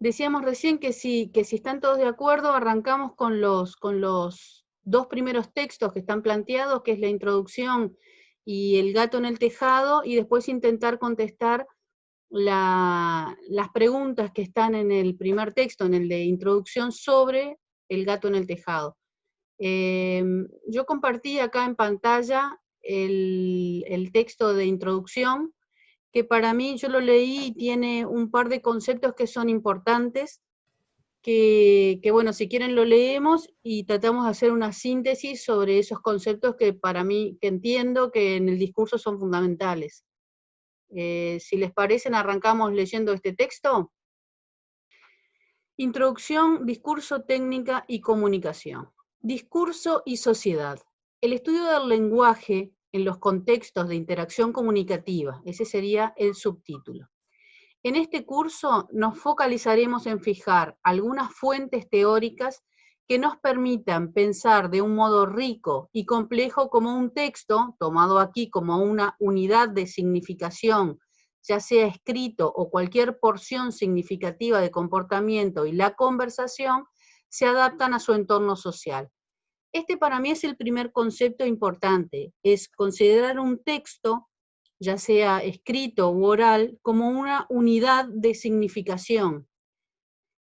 Decíamos recién que si están todos de acuerdo, arrancamos con los dos primeros textos que están planteados, que es la introducción y el gato en el tejado, y después intentar contestar las preguntas que están en el primer texto, en el de introducción, sobre el gato en el tejado. Yo compartí acá en pantalla el texto de introducción, que para mí, yo lo leí y tiene un par de conceptos que son importantes, que bueno, si quieren lo leemos y tratamos de hacer una síntesis sobre esos conceptos que para mí, que entiendo que en el discurso son fundamentales. Si les parecen, arrancamos leyendo este texto. Introducción, discurso, técnica y comunicación. Discurso y sociedad. El estudio del lenguaje en los contextos de interacción comunicativa, ese sería el subtítulo. En este curso nos focalizaremos en fijar algunas fuentes teóricas que nos permitan pensar de un modo rico y complejo como un texto, tomado aquí como una unidad de significación, ya sea escrito o cualquier porción significativa de comportamiento y la conversación, se adaptan a su entorno social. Este para mí es el primer concepto importante, es considerar un texto, ya sea escrito u oral, como una unidad de significación.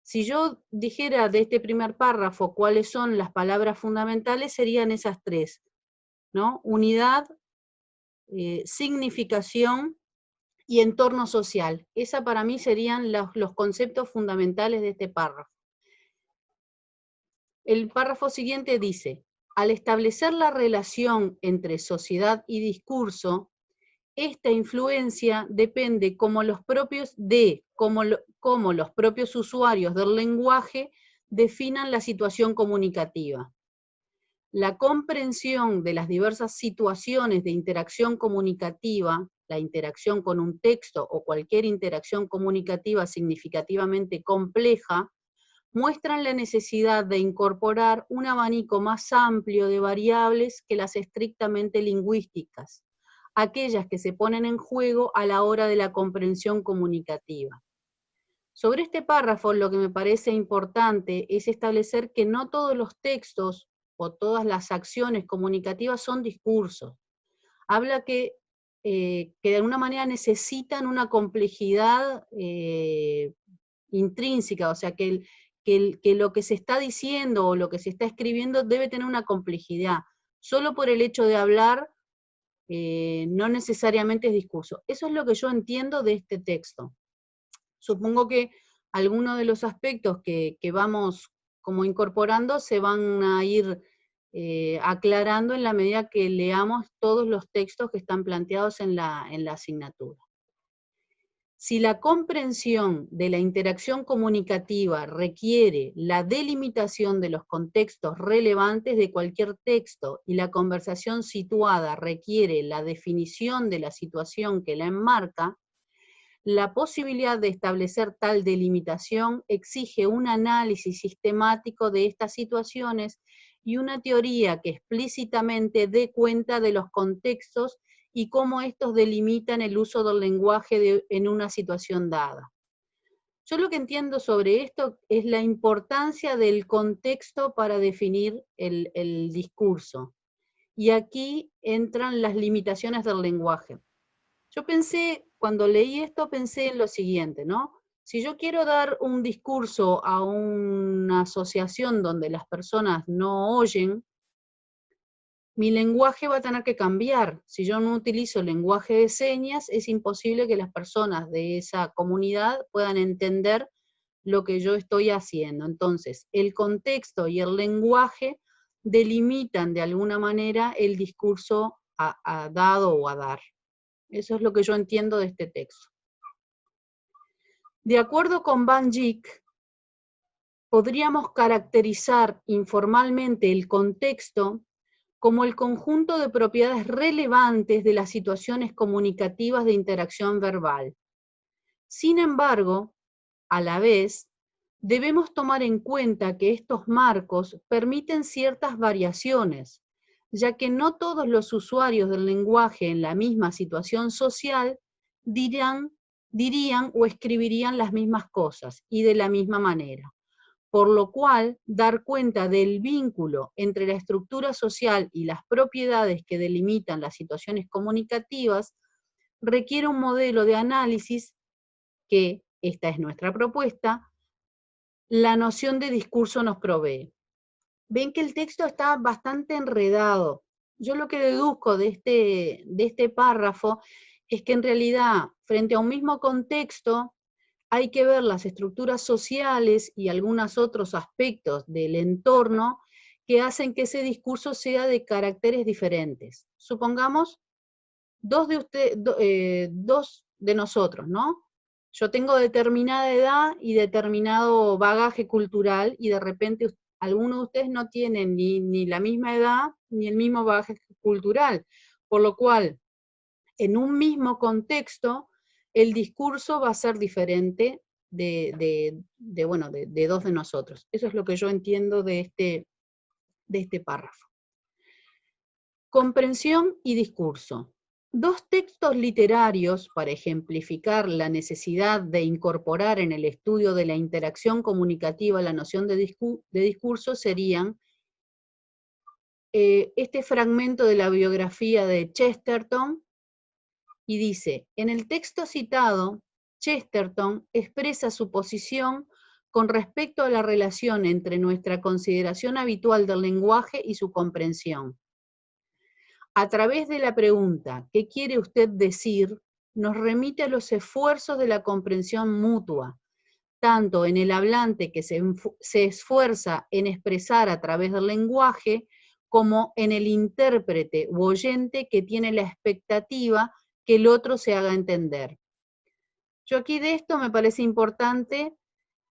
Si yo dijera de este primer párrafo cuáles son las palabras fundamentales, serían esas tres, ¿no? Unidad, significación y entorno social. Esa para mí serían los conceptos fundamentales de este párrafo. El párrafo siguiente dice: al establecer la relación entre sociedad y discurso, esta influencia depende cómo los propios usuarios del lenguaje definan la situación comunicativa. La comprensión de las diversas situaciones de interacción comunicativa, la interacción con un texto o cualquier interacción comunicativa significativamente compleja, muestran la necesidad de incorporar un abanico más amplio de variables que las estrictamente lingüísticas, aquellas que se ponen en juego a la hora de la comprensión comunicativa. Sobre este párrafo, lo que me parece importante es establecer que no todos los textos o todas las acciones comunicativas son discursos. Habla que de alguna manera necesitan una complejidad intrínseca, o sea, que lo que se está diciendo o lo que se está escribiendo debe tener una complejidad. Solo por el hecho de hablar, no necesariamente es discurso. Eso es lo que yo entiendo de este texto. Supongo que algunos de los aspectos que vamos como incorporando se van a ir aclarando en la medida que leamos todos los textos que están planteados en la asignatura. Si la comprensión de la interacción comunicativa requiere la delimitación de los contextos relevantes de cualquier texto y la conversación situada requiere la definición de la situación que la enmarca, la posibilidad de establecer tal delimitación exige un análisis sistemático de estas situaciones y una teoría que explícitamente dé cuenta de los contextos y cómo estos delimitan el uso del lenguaje en una situación dada. Yo lo que entiendo sobre esto es la importancia del contexto para definir el discurso. Y aquí entran las limitaciones del lenguaje. Yo pensé, cuando leí esto, pensé en lo siguiente, ¿no? Si yo quiero dar un discurso a una asociación donde las personas no oyen, mi lenguaje va a tener que cambiar. Si yo no utilizo lenguaje de señas, es imposible que las personas de esa comunidad puedan entender lo que yo estoy haciendo. Entonces, el contexto y el lenguaje delimitan de alguna manera el discurso a dado o a dar. Eso es lo que yo entiendo de este texto. De acuerdo con Van Dijk, podríamos caracterizar informalmente el contexto como el conjunto de propiedades relevantes de las situaciones comunicativas de interacción verbal. Sin embargo, a la vez, debemos tomar en cuenta que estos marcos permiten ciertas variaciones, ya que no todos los usuarios del lenguaje en la misma situación social dirán dirían o escribirían las mismas cosas y de la misma manera. Por lo cual, dar cuenta del vínculo entre la estructura social y las propiedades que delimitan las situaciones comunicativas requiere un modelo de análisis que, esta es nuestra propuesta, la noción de discurso nos provee. Ven que el texto está bastante enredado. Yo lo que deduzco de este párrafo es que en realidad, frente a un mismo contexto, hay que ver las estructuras sociales y algunos otros aspectos del entorno que hacen que ese discurso sea de caracteres diferentes. Supongamos dos de nosotros, ¿no? Yo tengo determinada edad y determinado bagaje cultural y de repente algunos de ustedes no tienen ni la misma edad ni el mismo bagaje cultural, por lo cual en un mismo contexto el discurso va a ser diferente de dos de nosotros. Eso es lo que yo entiendo de este párrafo. Comprensión y discurso. Dos textos literarios para ejemplificar la necesidad de incorporar en el estudio de la interacción comunicativa la noción de discurso serían este fragmento de la biografía de Chesterton, y dice, en el texto citado, Chesterton expresa su posición con respecto a la relación entre nuestra consideración habitual del lenguaje y su comprensión. A través de la pregunta, ¿qué quiere usted decir?, nos remite a los esfuerzos de la comprensión mutua, tanto en el hablante que se esfuerza en expresar a través del lenguaje, como en el intérprete u oyente que tiene la expectativa que el otro se haga entender. Yo aquí de esto me parece importante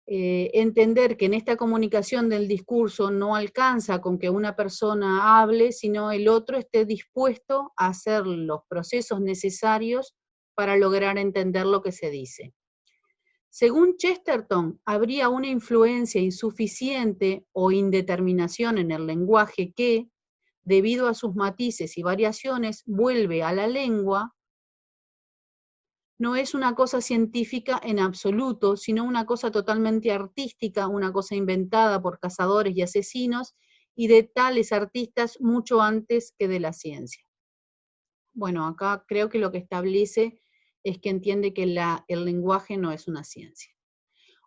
entender que en esta comunicación del discurso no alcanza con que una persona hable, sino el otro esté dispuesto a hacer los procesos necesarios para lograr entender lo que se dice. Según Chesterton, habría una influencia insuficiente o indeterminación en el lenguaje que, debido a sus matices y variaciones, vuelve a la lengua. No es una cosa científica en absoluto, sino una cosa totalmente artística, una cosa inventada por cazadores y asesinos, y de tales artistas mucho antes que de la ciencia. Bueno, acá creo que lo que establece es que entiende que el lenguaje no es una ciencia.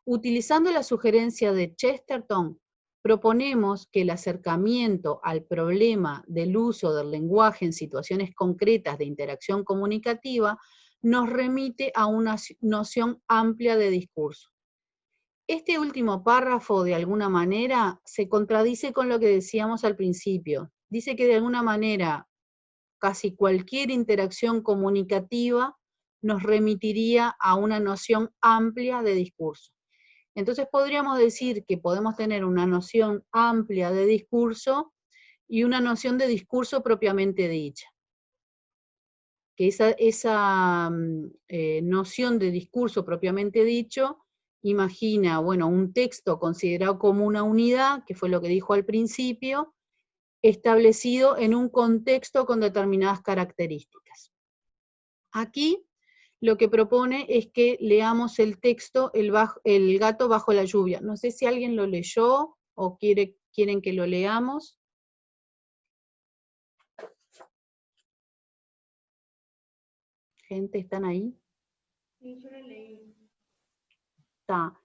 Utilizando la sugerencia de Chesterton, proponemos que el acercamiento al problema del uso del lenguaje en situaciones concretas de interacción comunicativa nos remite a una noción amplia de discurso. Este último párrafo, de alguna manera, se contradice con lo que decíamos al principio. Dice que de alguna manera casi cualquier interacción comunicativa nos remitiría a una noción amplia de discurso. Entonces podríamos decir que podemos tener una noción amplia de discurso y una noción de discurso propiamente dicha. Que esa noción de discurso propiamente dicho imagina, bueno, un texto considerado como una unidad, que fue lo que dijo al principio, establecido en un contexto con determinadas características. Aquí lo que propone es que leamos el texto El gato bajo la lluvia. No sé si alguien lo leyó o quieren que lo leamos. Gente, ¿están ahí? Sí, yo lo leí. Está.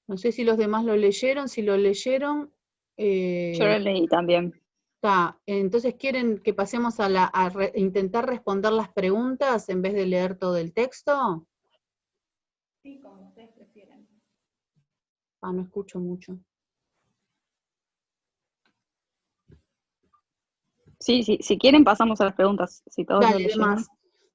No sé si los demás lo leyeron, si lo leyeron. Yo lo leí también. Está. Entonces, ¿quieren que pasemos a intentar responder las preguntas en vez de leer todo el texto? Sí, como ustedes prefieran. No escucho mucho. Sí, si quieren pasamos a las preguntas, si todos lo Dale, leyeron.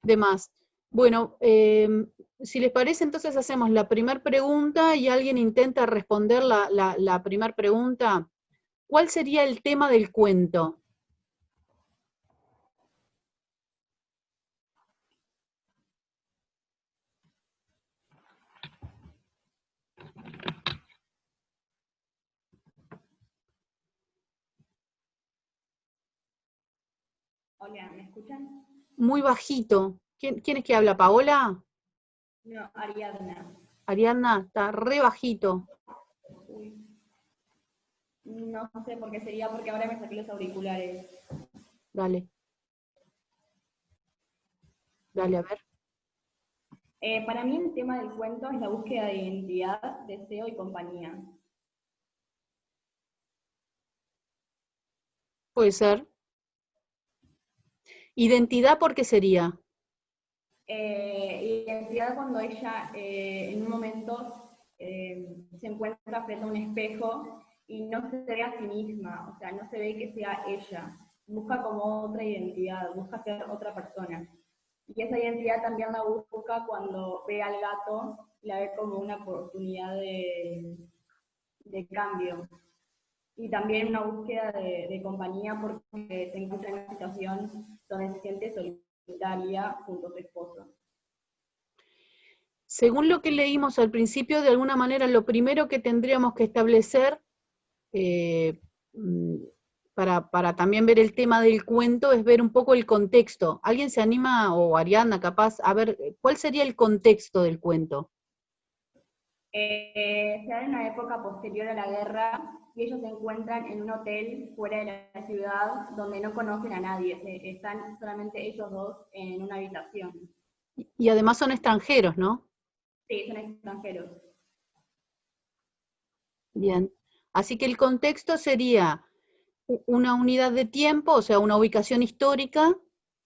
de más. Bueno, si les parece, entonces hacemos la primera pregunta y alguien intenta responder la primera pregunta. ¿Cuál sería el tema del cuento? Hola, ¿me escuchan? Muy bajito. ¿Quién es que habla? ¿Paola? No, Ariadna. Ariadna, está re bajito. Uy. No sé por qué sería, porque ahora me saqué los auriculares. Dale. Dale, a ver. Para mí el tema del cuento es la búsqueda de identidad, deseo y compañía. Puede ser. ¿Identidad por qué sería? Identidad cuando ella en un momento se encuentra frente a un espejo y no se ve a sí misma, o sea, no se ve que sea ella, busca como otra identidad, busca ser otra persona. Y esa identidad también la busca cuando ve al gato y la ve como una oportunidad de cambio. Y también una búsqueda de compañía porque se encuentra en una situación donde se siente solitaria junto a su esposo. Según lo que leímos al principio, de alguna manera lo primero que tendríamos que establecer mm, para también ver el tema del cuento es ver un poco el contexto. ¿Alguien se anima, o Ariadna capaz, a ver cuál sería el contexto del cuento? Se da en una época posterior a la guerra y ellos se encuentran en un hotel fuera de la ciudad donde no conocen a nadie, están solamente ellos dos en una habitación. Y además son extranjeros, ¿no? Sí, son extranjeros. Bien. Así que el contexto sería una unidad de tiempo, o sea, una ubicación histórica,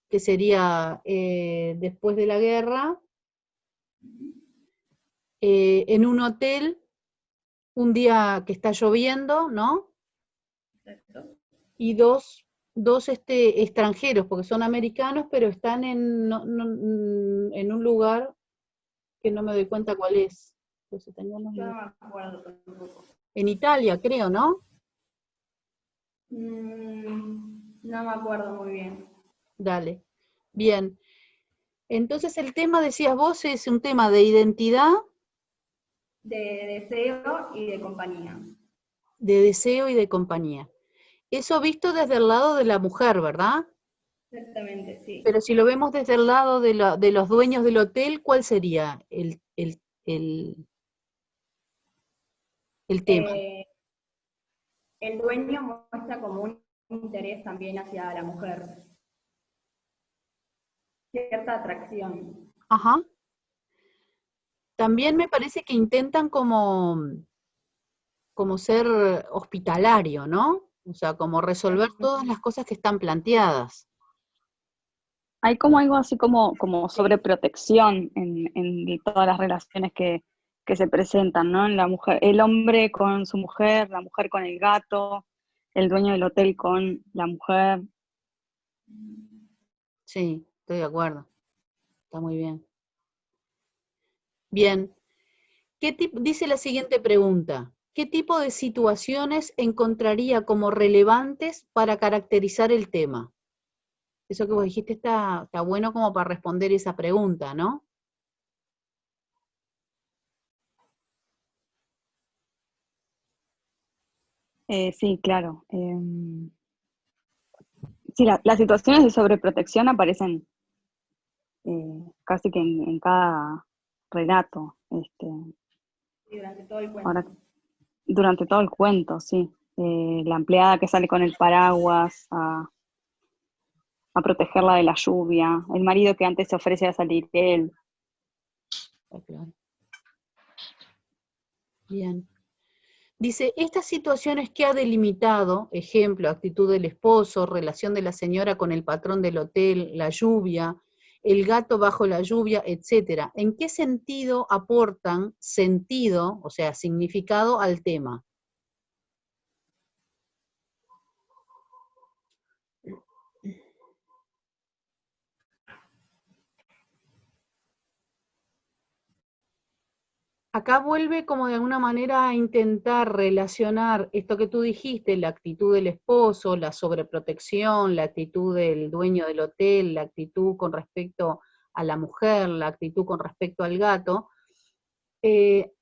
que sería después de la guerra, en un hotel, un día que está lloviendo, ¿no? Exacto. Y dos extranjeros, porque son americanos, pero están en un lugar que no me doy cuenta cuál es. Yo no me acuerdo tampoco. En Italia, creo, ¿no? No me acuerdo muy bien. Dale. Bien. Entonces el tema, decías vos, es un tema de identidad, De deseo y de compañía. de deseo y de compañía. Eso visto desde el lado de la mujer, ¿verdad? Exactamente, sí. Pero si lo vemos desde el lado de los dueños del hotel, ¿cuál sería el tema? Eh, el dueño muestra como un interés también hacia la mujer, cierta atracción. Ajá. También me parece que intentan como ser hospitalario, ¿no? O sea, como resolver todas las cosas que están planteadas. Hay como algo así como Sí, sobreprotección en todas las relaciones que se presentan, ¿no? En la mujer, el hombre con su mujer, la mujer con el gato, el dueño del hotel con la mujer. Sí, estoy de acuerdo. Está muy bien. Bien. Dice la siguiente pregunta. ¿Qué tipo de situaciones encontraría como relevantes para caracterizar el tema? Eso que vos dijiste está bueno como para responder esa pregunta, ¿no? Sí, claro. Sí, las situaciones de sobreprotección aparecen casi que en cada relato. sí, durante todo el Ahora, cuento. durante todo el cuento, sí. La empleada que sale con el paraguas a protegerla de la lluvia, el marido que antes se ofrece a salir él. Ah, claro. Bien. Dice, estas situaciones que ha delimitado, ejemplo, actitud del esposo, relación de la señora con el patrón del hotel, la lluvia, el gato bajo la lluvia, etcétera, ¿en qué sentido aportan sentido, o sea, significado al tema? Acá vuelve como de alguna manera a intentar relacionar esto que tú dijiste, la actitud del esposo, la sobreprotección, la actitud del dueño del hotel, la actitud con respecto a la mujer, la actitud con respecto al gato, eh,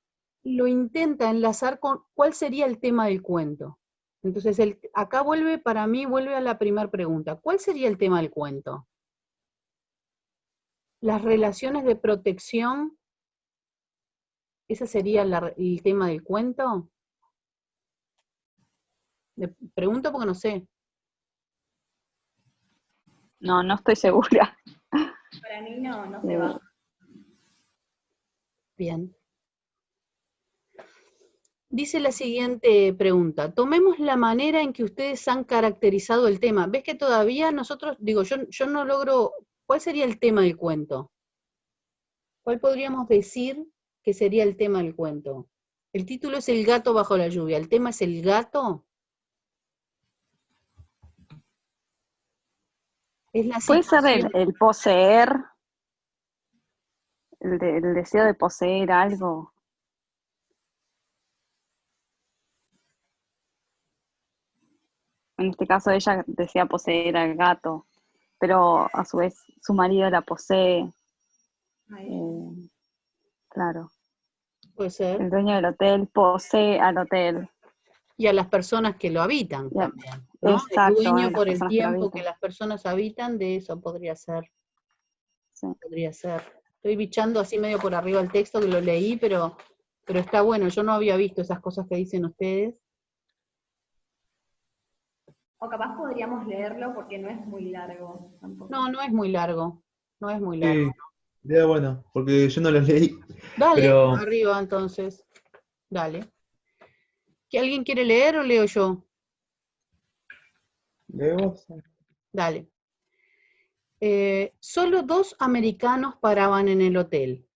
lo intenta enlazar con cuál sería el tema del cuento. Entonces, acá vuelve, para mí, vuelve a la primera pregunta. ¿Cuál sería el tema del cuento? Las relaciones de protección ¿Ese sería el tema del cuento? Le pregunto porque no sé. No, no estoy segura. Para mí no se va. Bien. Dice la siguiente pregunta. Tomemos la manera en que ustedes han caracterizado el tema. ¿Ves que todavía nosotros, digo, yo no logro, ¿cuál sería el tema del cuento? ¿Cuál podríamos decir que sería el tema del cuento? El título es El gato bajo la lluvia. ¿El tema es el gato? Es la Puede ser situación. el poseer, el deseo de poseer algo. En este caso ella desea poseer al gato, pero a su vez su marido la posee. Claro. Puede ser. El dueño del hotel posee al hotel. Y a las personas que lo habitan Ya, también, ¿no? El exacto, dueño las por el personas que lo tiempo que habitan. las personas habitan, de eso podría ser. Sí. Podría ser. Estoy bichando así medio por arriba el texto que lo leí, pero está bueno. Yo no había visto esas cosas que dicen ustedes. O capaz podríamos leerlo porque no es muy largo tampoco. No, no es muy largo. No es muy largo. Sí, idea buena, porque yo no los leí, Dale, pero arriba entonces. Dale. ¿Que alguien quiere leer o leo yo? leemos. Dale. Solo 2 americanos paraban en el hotel.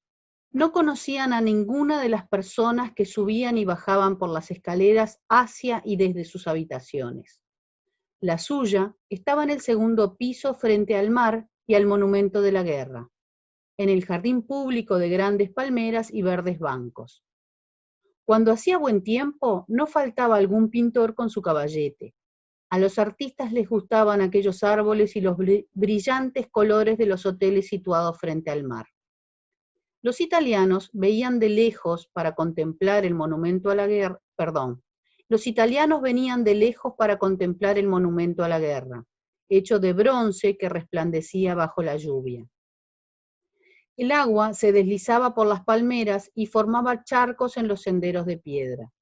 No conocían a ninguna de las personas que subían y bajaban por las escaleras hacia y desde sus habitaciones. La suya estaba en el segundo piso frente al mar y al monumento de la guerra, en el jardín público de grandes palmeras y verdes bancos. Cuando hacía buen tiempo, no faltaba algún pintor con su caballete. A los artistas les gustaban aquellos árboles y los brillantes colores de los hoteles situados frente al mar. Los italianos veían de lejos para contemplar el monumento a la guerra, los italianos venían de lejos para contemplar el monumento a la guerra, hecho de bronce que resplandecía bajo la lluvia. El agua se deslizaba por las palmeras y formaba charcos en los senderos de piedra.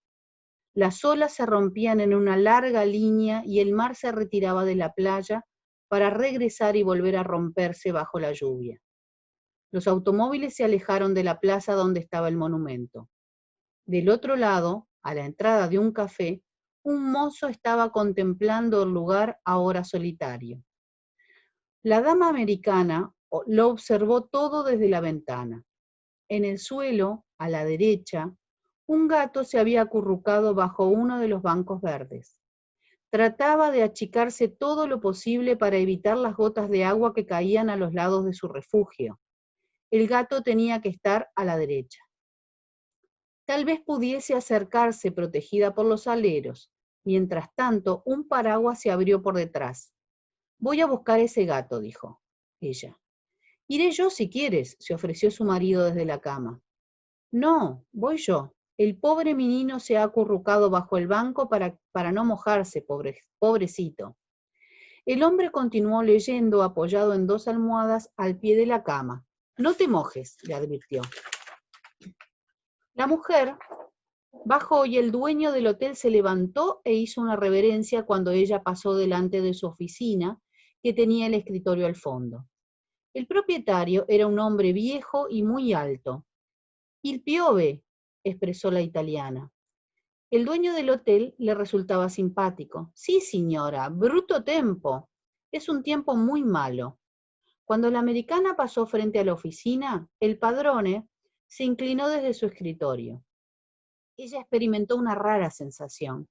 Las olas se rompían en una larga línea y el mar se retiraba de la playa para regresar y volver a romperse bajo la lluvia. Los automóviles se alejaron de la plaza donde estaba el monumento. Del otro lado, a la entrada de un café, un mozo estaba contemplando el lugar ahora solitario. La dama americana lo observó todo desde la ventana. En el suelo, a la derecha, un gato se había acurrucado bajo uno de los bancos verdes. Trataba de achicarse todo lo posible para evitar las gotas de agua que caían a los lados de su refugio. El gato tenía que estar a la derecha. Tal vez pudiese acercarse protegida por los aleros. Mientras tanto, un paraguas se abrió por detrás. Voy a buscar ese gato, dijo ella. Iré yo si quieres, se ofreció su marido desde la cama. No, voy yo. El pobre menino se ha acurrucado bajo el banco para no mojarse, pobrecito. El hombre continuó leyendo apoyado en 2 almohadas al pie de la cama. No te mojes, le advirtió. La mujer bajó y el dueño del hotel se levantó e hizo una reverencia cuando ella pasó delante de su oficina, que tenía el escritorio al fondo. El propietario era un hombre viejo y muy alto. Il piove, expresó la italiana. El dueño del hotel le resultaba simpático. Sí, signora, brutto tempo. Es un tiempo muy malo. Cuando la americana pasó frente a la oficina, el padrone se inclinó desde su escritorio. Ella experimentó una rara sensación.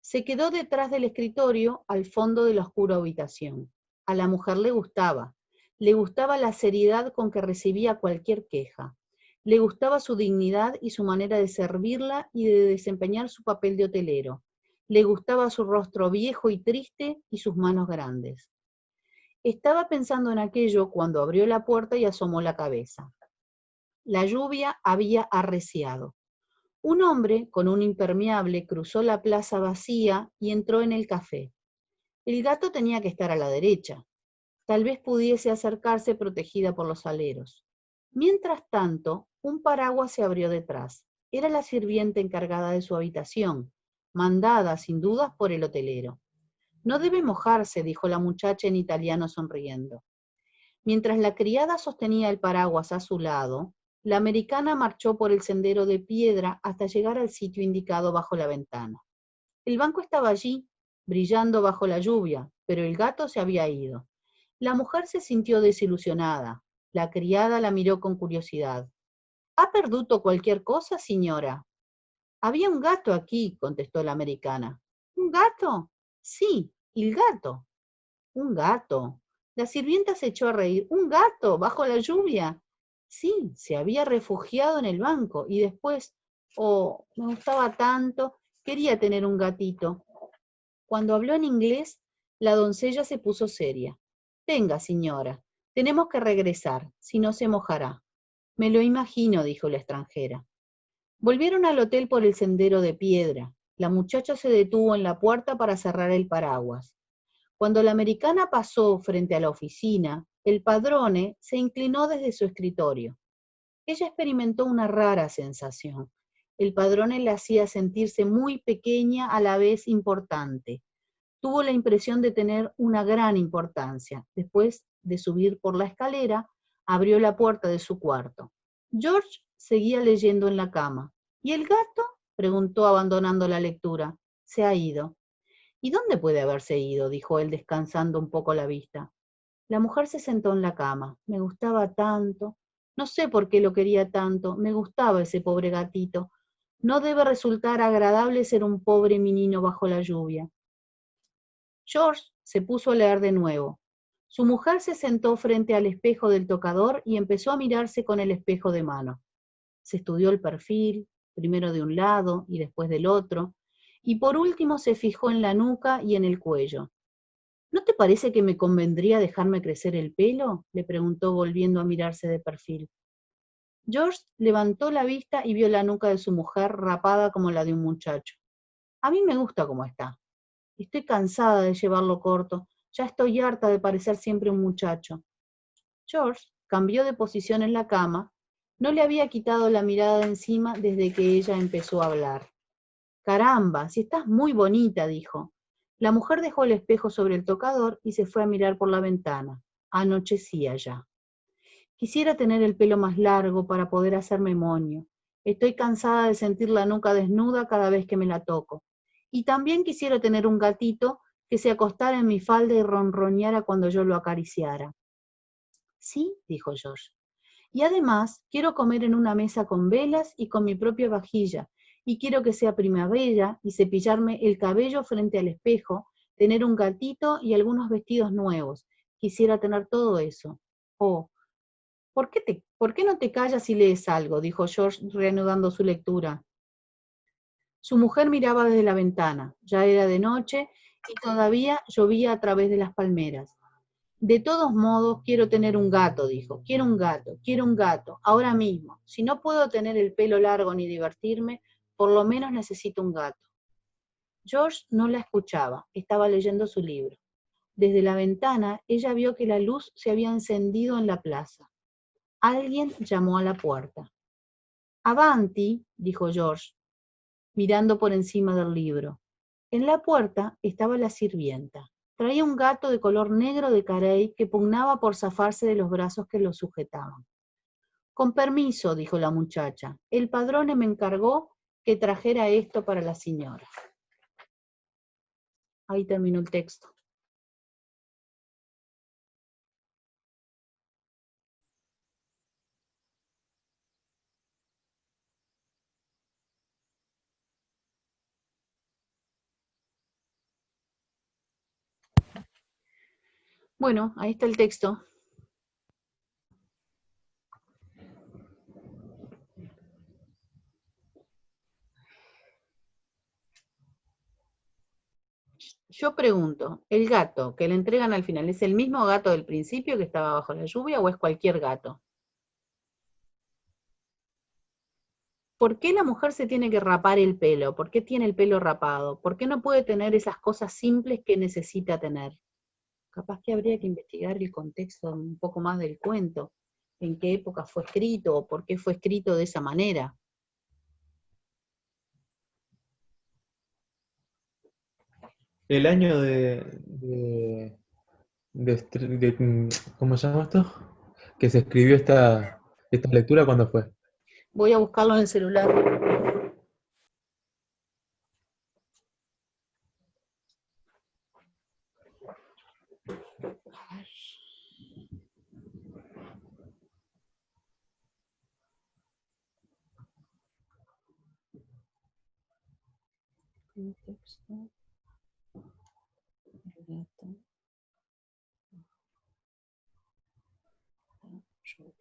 Se quedó detrás del escritorio al fondo de la oscura habitación. A la mujer le gustaba la seriedad con que recibía cualquier queja. Le gustaba su dignidad y su manera de servirla y de desempeñar su papel de hotelero. Le gustaba su rostro viejo y triste y sus manos grandes. Estaba pensando en aquello cuando abrió la puerta y asomó la cabeza. La lluvia había arreciado. Un hombre con un impermeable cruzó la plaza vacía y entró en el café. El gato tenía que estar a la derecha. Tal vez pudiese acercarse protegida por los aleros. Mientras tanto, un paraguas se abrió detrás. Era la sirvienta encargada de su habitación, mandada sin dudas por el hotelero. No debe mojarse, dijo la muchacha en italiano sonriendo. Mientras la criada sostenía el paraguas a su lado, la americana marchó por el sendero de piedra hasta llegar al sitio indicado bajo la ventana. El banco estaba allí, brillando bajo la lluvia, pero el gato se había ido. La mujer se sintió desilusionada. La criada la miró con curiosidad. ¿Ha perduto cualquier cosa, señora? Había un gato aquí, contestó la americana. ¿Un gato? Sí, el gato. Un gato. La sirvienta se echó a reír. ¿Un gato bajo la lluvia? Sí, se había refugiado en el banco y después, oh, me gustaba tanto, quería tener un gatito. Cuando habló en inglés, la doncella se puso seria. Venga, señora, tenemos que regresar, si no se mojará. Me lo imagino, dijo la extranjera. Volvieron al hotel por el sendero de piedra. La muchacha se detuvo en la puerta para cerrar el paraguas. Cuando la americana pasó frente a la oficina, el padrone se inclinó desde su escritorio. Ella experimentó una rara sensación. El padrone la hacía sentirse muy pequeña a la vez importante. Tuvo la impresión de tener una gran importancia. Después de subir por la escalera, abrió la puerta de su cuarto. George seguía leyendo en la cama. ¿Y el gato? Preguntó abandonando la lectura. Se ha ido. ¿Y dónde puede haberse ido? Dijo él, descansando un poco la vista. La mujer se sentó en la cama. Me gustaba tanto. No sé por qué lo quería tanto. Me gustaba ese pobre gatito. No debe resultar agradable ser un pobre menino bajo la lluvia. George se puso a leer de nuevo. Su mujer se sentó frente al espejo del tocador y empezó a mirarse con el espejo de mano. Se estudió el perfil, primero de un lado y después del otro, y por último se fijó en la nuca y en el cuello. ¿No te parece que me convendría dejarme crecer el pelo?, le preguntó volviendo a mirarse de perfil. George levantó la vista y vio la nuca de su mujer rapada como la de un muchacho. A mí me gusta como está. Estoy cansada de llevarlo corto. Ya estoy harta de parecer siempre un muchacho. George cambió de posición en la cama. No le había quitado la mirada de encima desde que ella empezó a hablar. Caramba, si estás muy bonita, dijo. La mujer dejó el espejo sobre el tocador y se fue a mirar por la ventana. Anochecía ya. Quisiera tener el pelo más largo para poder hacerme moño. Estoy cansada de sentir la nuca desnuda cada vez que me la toco. Y también quisiera tener un gatito que se acostara en mi falda y ronroneara cuando yo lo acariciara. Sí, dijo George. Y además quiero comer en una mesa con velas y con mi propia vajilla, y quiero que sea primavera y cepillarme el cabello frente al espejo, tener un gatito y algunos vestidos nuevos. Quisiera tener todo eso. Oh, ¿por qué no te callas y lees algo?, dijo George reanudando su lectura. Su mujer miraba desde la ventana. Ya era de noche y todavía llovía a través de las palmeras. De todos modos, quiero tener un gato, dijo. Quiero un gato, ahora mismo. Si no puedo tener el pelo largo ni divertirme, por lo menos necesito un gato. George no la escuchaba, estaba leyendo su libro. Desde la ventana, ella vio que la luz se había encendido en la plaza. Alguien llamó a la puerta. Avanti, dijo George, mirando por encima del libro. En la puerta estaba la sirvienta. Traía un gato de color negro de carey que pugnaba por zafarse de los brazos que lo sujetaban. Con permiso, dijo la muchacha, el padrone me encargó que trajera esto para la señora. Ahí terminó el texto. Bueno, ahí está el texto. Yo pregunto, ¿el gato que le entregan al final es el mismo gato del principio que estaba bajo la lluvia o es cualquier gato? ¿Por qué la mujer se tiene que rapar el pelo? ¿Por qué tiene el pelo rapado? ¿Por qué no puede tener esas cosas simples que necesita tener? Capaz que habría que investigar el contexto un poco más del cuento, en qué época fue escrito o por qué fue escrito de esa manera. El año ¿cómo se llama esto? Que se escribió esta lectura, ¿cuándo fue? Voy a buscarlo en el celular. Contexto, relato, lluvia.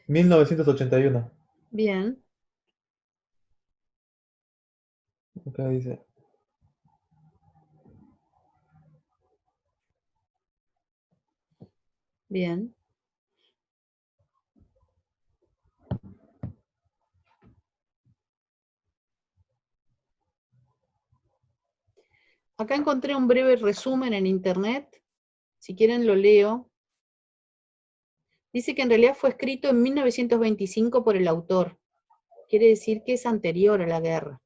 1981. Bien, Acá dice. bien. Acá encontré un breve resumen en internet. Si quieren lo leo. Dice que en realidad fue escrito en 1925 por el autor. Quiere decir que es anterior a la guerra.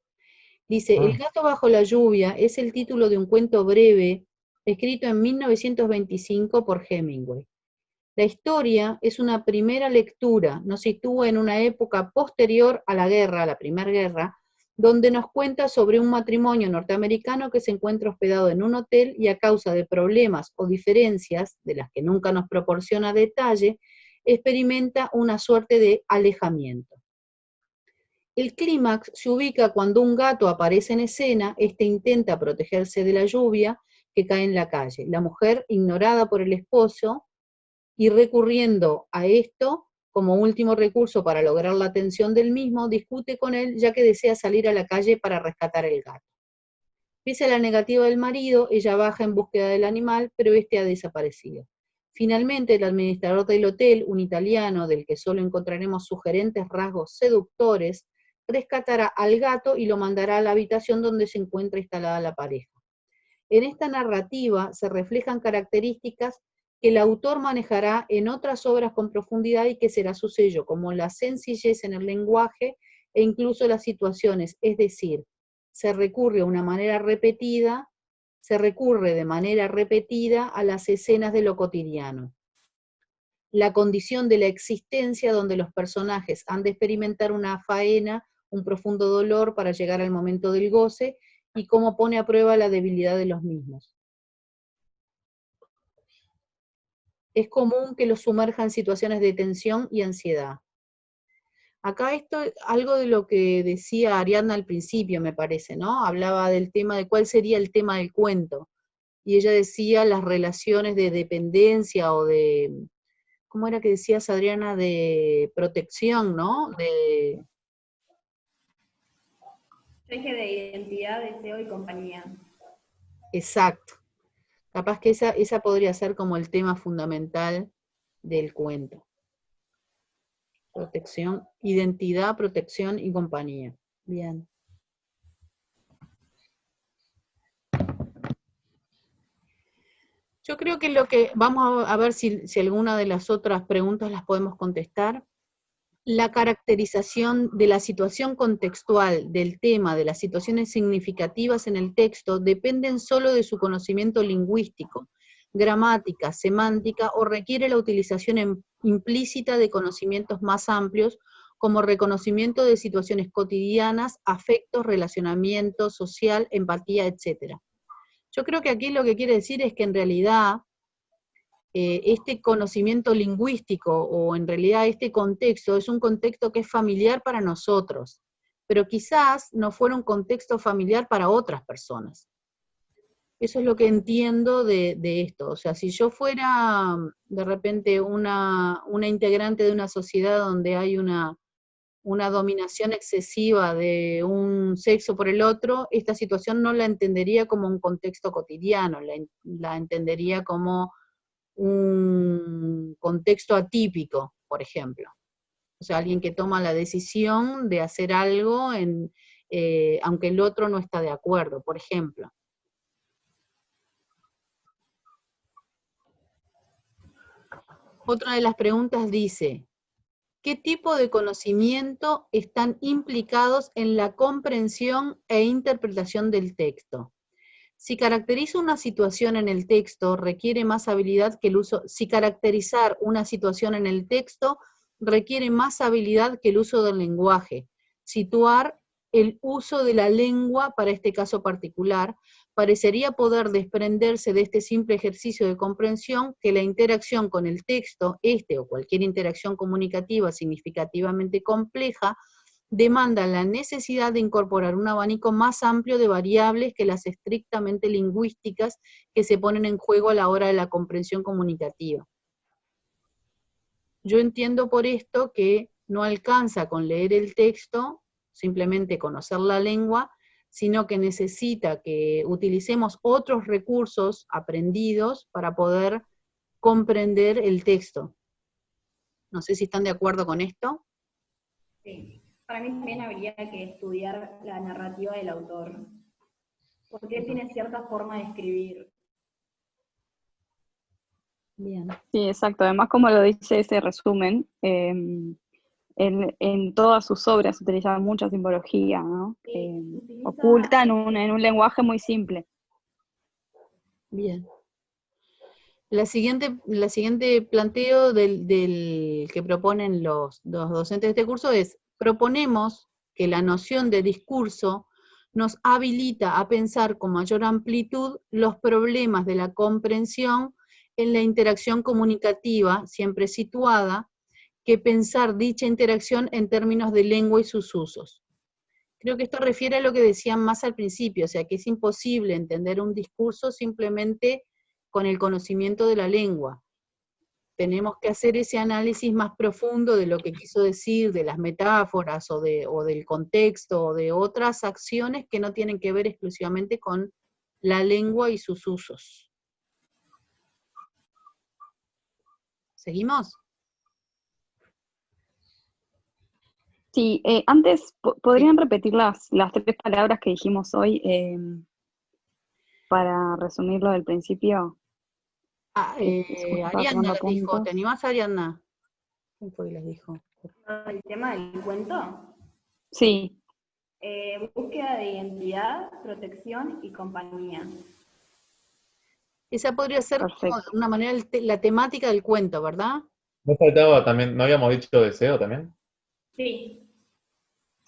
Dice, El Ah, gato bajo la lluvia es el título de un cuento breve escrito en 1925 por Hemingway. La historia es una primera lectura, nos sitúa en una época posterior a la guerra, a la Primera Guerra, donde nos cuenta sobre un matrimonio norteamericano que se encuentra hospedado en un hotel y a causa de problemas o diferencias, de las que nunca nos proporciona detalle, experimenta una suerte de alejamiento. El clímax se ubica cuando un gato aparece en escena, este intenta protegerse de la lluvia que cae en la calle. La mujer, ignorada por el esposo, y recurriendo a esto como último recurso para lograr la atención del mismo, discute con él ya que desea salir a la calle para rescatar el gato. Pese a la negativa del marido, ella baja en búsqueda del animal, pero este ha desaparecido. Finalmente, el administrador del hotel, un italiano del que solo encontraremos sugerentes rasgos seductores, rescatará al gato y lo mandará a la habitación donde se encuentra instalada la pareja. En esta narrativa se reflejan características que el autor manejará en otras obras con profundidad y que será su sello, como la sencillez en el lenguaje e incluso las situaciones, es decir, se recurre de manera repetida a las escenas de lo cotidiano. La condición de la existencia donde los personajes han de experimentar una faena, un profundo dolor para llegar al momento del goce, y cómo pone a prueba la debilidad de los mismos. Es común que los sumerja en situaciones de tensión y ansiedad. Acá esto es algo de lo que decía Ariadna al principio, me parece, ¿no? Hablaba del tema de cuál sería el tema del cuento. Y ella decía las relaciones de dependencia o de, ¿cómo era que decías, Adriana? De protección, ¿no? Eje de identidad, deseo y compañía. Exacto. Capaz que esa podría ser como el tema fundamental del cuento. Protección, identidad, protección y compañía. Bien. Yo creo que vamos a ver si alguna de las otras preguntas las podemos contestar. La caracterización de la situación contextual, del tema, de las situaciones significativas en el texto, dependen solo de su conocimiento lingüístico, gramática, semántica, o requiere la utilización implícita de conocimientos más amplios, como reconocimiento de situaciones cotidianas, afectos, relacionamiento social, empatía, etc. Yo creo que aquí lo que quiere decir es que en realidad este conocimiento lingüístico o en realidad este contexto es un contexto que es familiar para nosotros, pero quizás no fuera un contexto familiar para otras personas. Eso es lo que entiendo de esto. O sea, si yo fuera de repente una integrante de una sociedad donde hay una dominación excesiva de un sexo por el otro, esta situación no la entendería como un contexto cotidiano, la entendería como un contexto atípico, por ejemplo. O sea, alguien que toma la decisión de hacer algo aunque el otro no está de acuerdo, por ejemplo. Otra de las preguntas dice, ¿qué tipo de conocimiento están implicados en la comprensión e interpretación del texto? Si caracteriza una situación en el texto, requiere más habilidad que el uso. Si caracterizar una situación en el texto requiere más habilidad que el uso del lenguaje. Situar el uso de la lengua para este caso particular parecería poder desprenderse de este simple ejercicio de comprensión que la interacción con el texto, o cualquier interacción comunicativa significativamente compleja, demanda la necesidad de incorporar un abanico más amplio de variables que las estrictamente lingüísticas que se ponen en juego a la hora de la comprensión comunicativa. Yo entiendo por esto que no alcanza con leer el texto, simplemente conocer la lengua, sino que necesita que utilicemos otros recursos aprendidos para poder comprender el texto. No sé si están de acuerdo con esto. Sí. Para mí también habría que estudiar la narrativa del autor, porque tiene cierta forma de escribir. Bien. Sí, exacto. Además, como lo dice ese resumen, en todas sus obras utiliza mucha simbología, ¿no? Sí, utiliza, Oculta en un lenguaje muy simple. Bien. La siguiente planteo del que proponen los docentes de este curso es, proponemos que la noción de discurso nos habilita a pensar con mayor amplitud los problemas de la comprensión en la interacción comunicativa, siempre situada, que pensar dicha interacción en términos de lengua y sus usos. Creo que esto refiere a lo que decían más al principio, o sea, que es imposible entender un discurso simplemente con el conocimiento de la lengua. Tenemos que hacer ese análisis más profundo de lo que quiso decir, de las metáforas, o del contexto, o de otras acciones que no tienen que ver exclusivamente con la lengua y sus usos. ¿Seguimos? Sí, antes, ¿podrían repetir las 3 palabras que dijimos hoy para resumirlo del principio? Justo estaba Ariadna tomando les dijo, apuntes. ¿te animás, Ariadna? ¿Quién fue que les dijo? el tema del cuento. Sí, Búsqueda de identidad, protección y compañía. Esa podría ser como de perfecto. una manera la temática del cuento, ¿verdad? ¿No faltaba también, no habíamos dicho deseo también? Sí,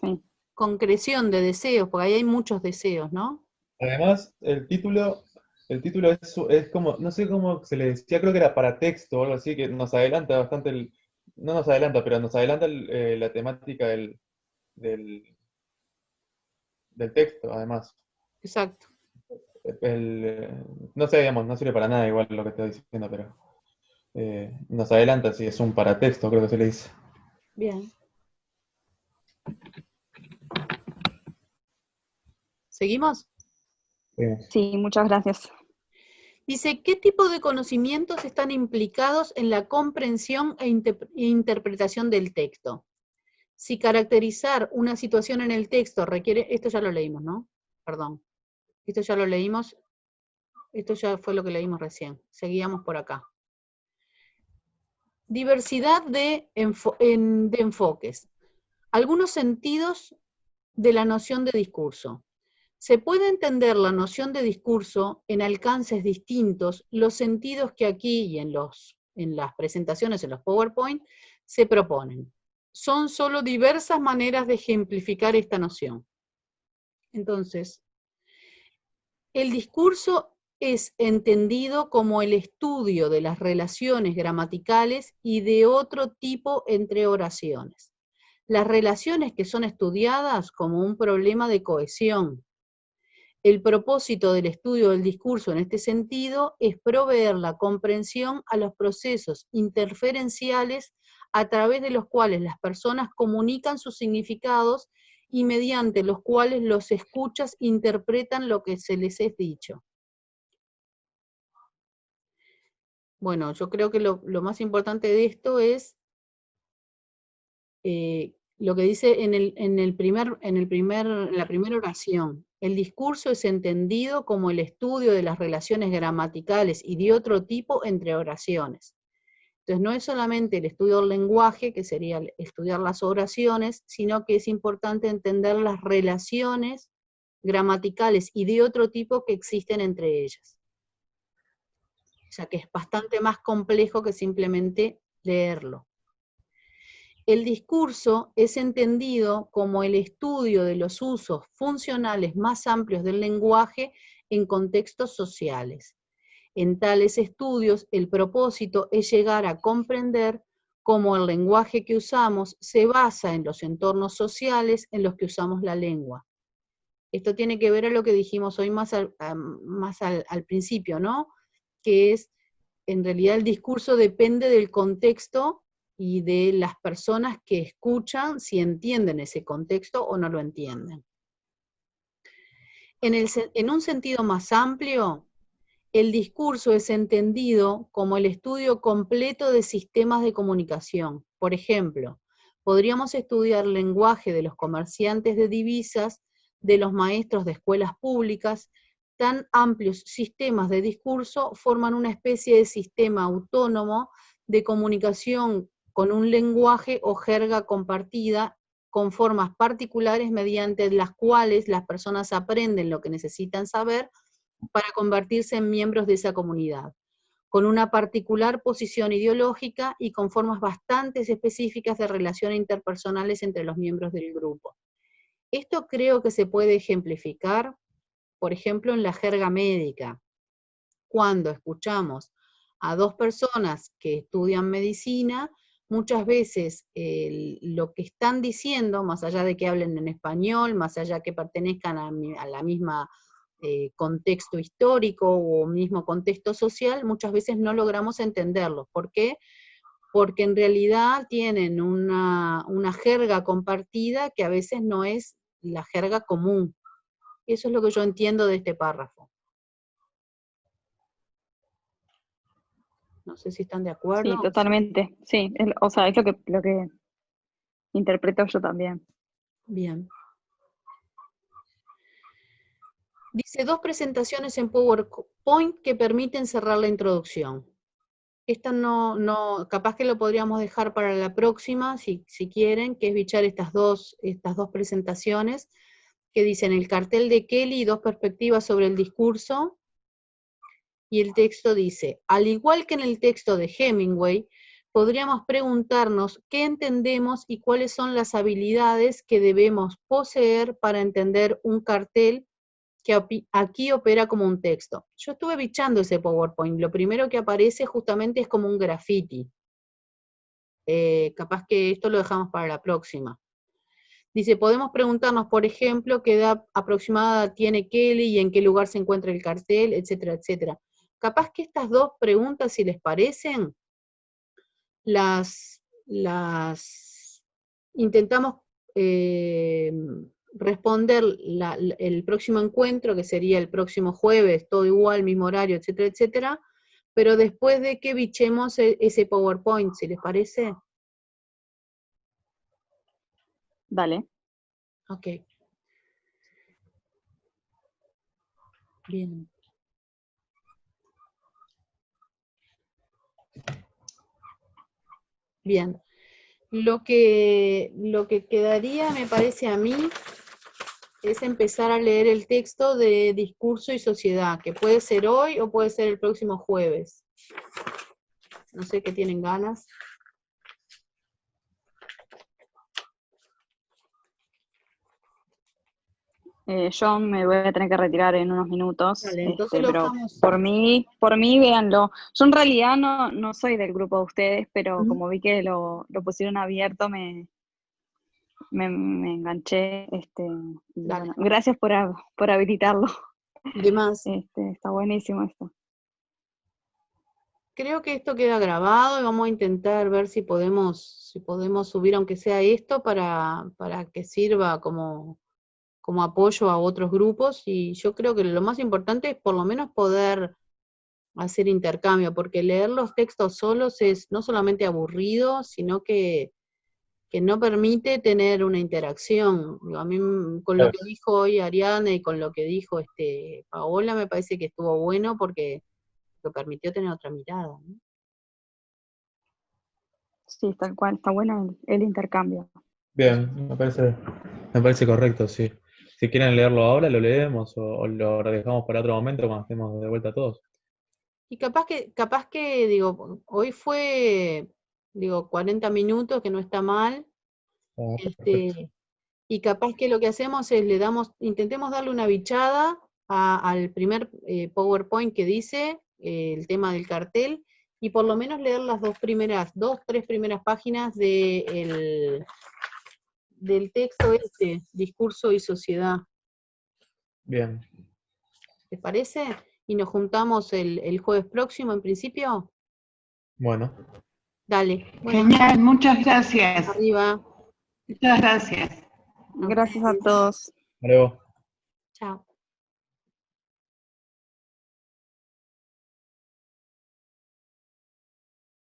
Sí, Concreción de deseos, porque ahí hay muchos deseos, ¿no? Además, el título es como, no sé cómo se le decía, creo que era para texto o algo así, que nos adelanta bastante no nos adelanta, pero nos adelanta la temática del, del texto, además. Exacto. No sé, digamos, no sirve para nada igual lo que estoy diciendo, pero nos adelanta si es un paratexto, creo que se le dice. Bien. ¿Seguimos? sí, muchas gracias. Dice, ¿qué tipo de conocimientos están implicados en la comprensión e interpretación del texto? Si caracterizar una situación en el texto requiere, esto ya lo leímos, ¿no? Perdón. Esto ya lo leímos, esto ya fue lo que leímos recién. Seguíamos por acá. Diversidad de enfoques. Algunos sentidos de la noción de discurso. Se puede entender la noción de discurso en alcances distintos, los sentidos que aquí y en las presentaciones, en los PowerPoint, se proponen. Son solo diversas maneras de ejemplificar esta noción. Entonces, el discurso es entendido como el estudio de las relaciones gramaticales y de otro tipo entre oraciones. Las relaciones que son estudiadas como un problema de cohesión. El propósito del estudio del discurso en este sentido es proveer la comprensión a los procesos interferenciales a través de los cuales las personas comunican sus significados y mediante los cuales los escuchas interpretan lo que se les es dicho. Bueno, yo creo que lo más importante de esto es lo que dice en la primera oración: el discurso es entendido como el estudio de las relaciones gramaticales y de otro tipo entre oraciones. Entonces no es solamente el estudio del lenguaje, que sería estudiar las oraciones, sino que es importante entender las relaciones gramaticales y de otro tipo que existen entre ellas. O sea que es bastante más complejo que simplemente leerlo. El discurso es entendido como el estudio de los usos funcionales más amplios del lenguaje en contextos sociales. En tales estudios, el propósito es llegar a comprender cómo el lenguaje que usamos se basa en los entornos sociales en los que usamos la lengua. Esto tiene que ver a lo que dijimos hoy más al principio, ¿no? Que es, en realidad el discurso depende del contexto y de las personas que escuchan, si entienden ese contexto o no lo entienden. En un sentido más amplio, el discurso es entendido como el estudio completo de sistemas de comunicación. Por ejemplo, podríamos estudiar el lenguaje de los comerciantes de divisas, de los maestros de escuelas públicas. Tan amplios sistemas de discurso forman una especie de sistema autónomo de comunicación con un lenguaje o jerga compartida, con formas particulares mediante las cuales las personas aprenden lo que necesitan saber para convertirse en miembros de esa comunidad, con una particular posición ideológica y con formas bastante específicas de relaciones interpersonales entre los miembros del grupo. Esto creo que se puede ejemplificar, por ejemplo, en la jerga médica. Cuando escuchamos a dos personas que estudian medicina, muchas veces lo que están diciendo, más allá de que hablen en español, más allá de que pertenezcan a la misma contexto histórico o mismo contexto social, muchas veces no logramos entenderlo. ¿Por qué? Porque en realidad tienen una jerga compartida que a veces no es la jerga común. Eso es lo que yo entiendo de este párrafo. No sé si están de acuerdo. Sí, totalmente. Sí, o sea, es lo que interpreto yo también. Bien. Dice, 2 presentaciones en PowerPoint que permiten cerrar la introducción. Esta capaz que lo podríamos dejar para la próxima, si quieren, que es bichar estas dos presentaciones, que dicen el cartel de Kelly y 2 perspectivas sobre el discurso, y el texto dice, al igual que en el texto de Hemingway, podríamos preguntarnos qué entendemos y cuáles son las habilidades que debemos poseer para entender un cartel que aquí opera como un texto. Yo estuve bichando ese PowerPoint, lo primero que aparece justamente es como un graffiti. Capaz que esto lo dejamos para la próxima. Dice, podemos preguntarnos, por ejemplo, qué edad aproximada tiene Kelly y en qué lugar se encuentra el cartel, etcétera, etcétera. Capaz que estas dos preguntas, si les parecen, las intentamos responder el próximo encuentro, que sería el próximo jueves, todo igual, mismo horario, etcétera, etcétera, pero después de que bichemos ese PowerPoint, si les parece. Dale. Ok. Bien. Bien. Lo que quedaría, me parece a mí, es empezar a leer el texto de Discurso y Sociedad, que puede ser hoy o puede ser el próximo jueves. No sé qué tienen ganas. Yo me voy a tener que retirar en unos minutos, Dale, entonces lo pero dejamos. por mí véanlo. Yo en realidad no soy del grupo de ustedes, pero Ujú. como vi que lo pusieron abierto, me enganché. Y Dale. bueno, gracias por habilitarlo. De más. Está buenísimo esto. Creo que esto queda grabado y vamos a intentar ver si podemos subir, aunque sea esto, para que sirva como apoyo a otros grupos, y yo creo que lo más importante es por lo menos poder hacer intercambio, porque leer los textos solos es no solamente aburrido, sino que que no permite tener una interacción. Digo, a mí con lo que dijo hoy Ariana y con lo que dijo Paola me parece que estuvo bueno porque lo permitió tener otra mirada, ¿no? Sí, tal cual, está bueno el intercambio. Bien, me parece correcto, sí. Si quieren leerlo ahora, lo leemos o lo dejamos para otro momento cuando estemos de vuelta todos. Y capaz que, digo, hoy fue, digo, 40 minutos, que no está mal, Ah, perfecto. y capaz que lo que hacemos es intentemos darle una bichada al primer PowerPoint que dice el tema del cartel, y por lo menos leer las tres primeras páginas del texto Discurso y Sociedad. Bien. ¿Les parece? Y nos juntamos el jueves próximo, en principio. Bueno, Dale. Bueno, Genial, muchas gracias. arriba. Muchas gracias. Gracias a todos. hasta luego. Chao.